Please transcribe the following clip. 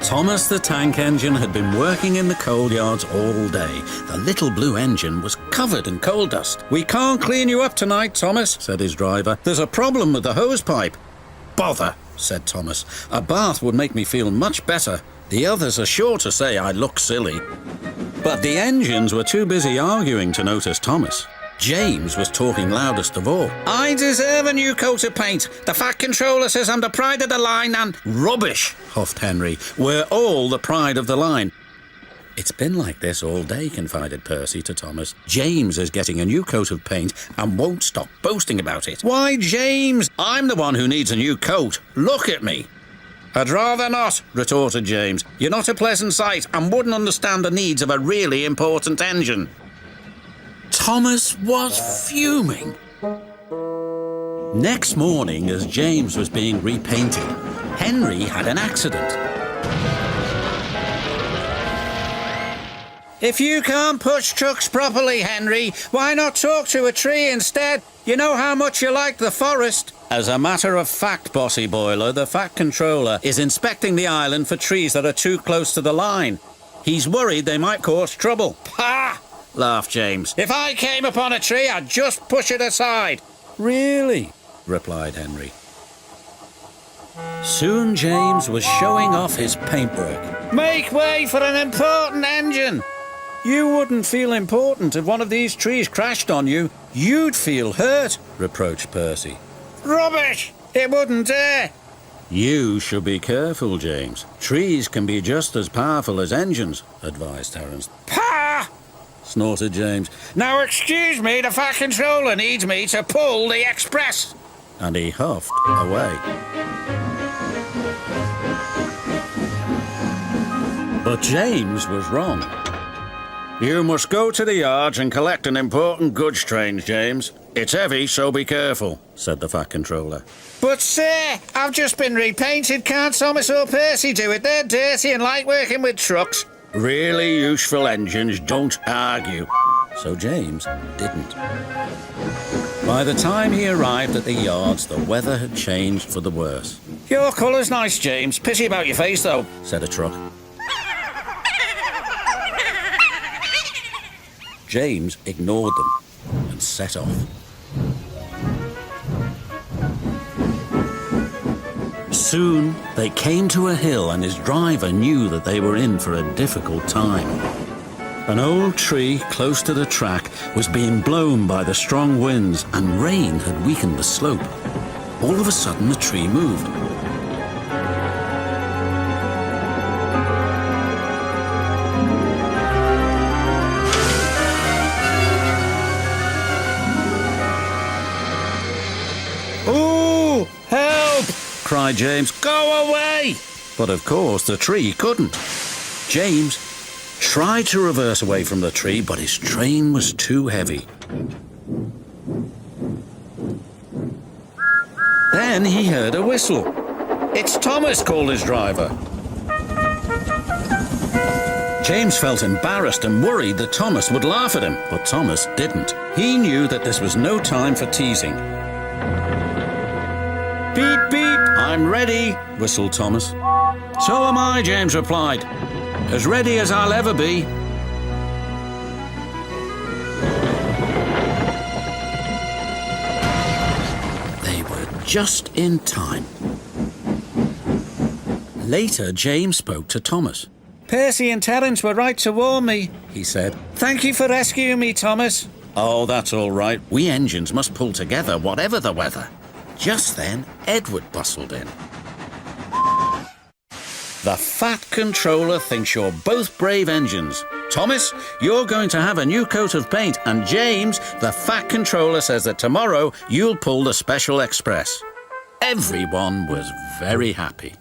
Thomas the Tank Engine had been working in the coal yards all day. The little blue engine was covered in coal dust. "We can't clean you up tonight, Thomas," said his driver. "There's a problem with the hose pipe." "Bother," said Thomas. "A bath would make me feel much better. The others are sure to say I look silly." But the engines were too busy arguing to notice Thomas. James was talking loudest of all. "I deserve a new coat of paint. The Fat Controller says I'm the pride of the line and—" "Rubbish," huffed Henry. "We're all the pride of the line." "It's been like this all day," confided Percy to Thomas. "James is getting a new coat of paint and won't stop boasting about it." "Why, James? I'm the one who needs a new coat. Look at me." "I'd rather not," retorted James. "You're not a pleasant sight and wouldn't understand the needs of a really important engine." Thomas was fuming. Next morning, as James was being repainted, Henry had an accident. "If you can't push trucks properly, Henry, why not talk to a tree instead? You know how much you like the forest." "As a matter of fact, Bossy Boiler, the Fat Controller is inspecting the island for trees that are too close to the line. He's worried they might cause trouble." "Pah!" laughed James. "If I came upon a tree, I'd just push it aside." "Really?" replied Henry. Soon James was showing off his paintwork. "Make way for an important engine." "You wouldn't feel important if one of these trees crashed on you. You'd feel hurt," reproached Percy. "Rubbish! It wouldn't dare." "You should be careful, James. Trees can be just as powerful as engines," advised Terence. "Pah!" snorted James. "Now excuse me, the Fat Controller needs me to pull the express." And he huffed away. But James was wrong. "You must go to the yards and collect an important goods train, James. It's heavy, so be careful," said the Fat Controller. "But sir, I've just been repainted. Can't Thomas or Percy do it? They're dirty and like working with trucks." Really useful engines don't argue. So James didn't. By the time he arrived at the yards, the weather had changed for the worse. "Your colour's nice, James. Pity about your face, though," said a truck. James ignored them and set off. Soon they came to a hill and his driver knew that they were in for a difficult time. An old tree close to the track was being blown by the strong winds and rain had weakened the slope. All of a sudden the tree moved. "Ooh, help!" cried James. "Go away!" But of course the tree couldn't. James tried to reverse away from the tree, but his train was too heavy. Then he heard a whistle. "It's Thomas," called his driver. James felt embarrassed and worried that Thomas would laugh at him, but Thomas didn't. He knew that this was no time for teasing. "Beep, beep, I'm ready," whistled Thomas. "So am I," James replied. "As ready as I'll ever be." They were just in time. Later, James spoke to Thomas. "Percy and Terence were right to warn me," he said. "Thank you for rescuing me, Thomas." "Oh, that's all right. We engines must pull together, whatever the weather." Just then, Edward bustled in. "The Fat Controller thinks you're both brave engines. Thomas, you're going to have a new coat of paint, and James, the Fat Controller says that tomorrow you'll pull the Special Express." Everyone was very happy.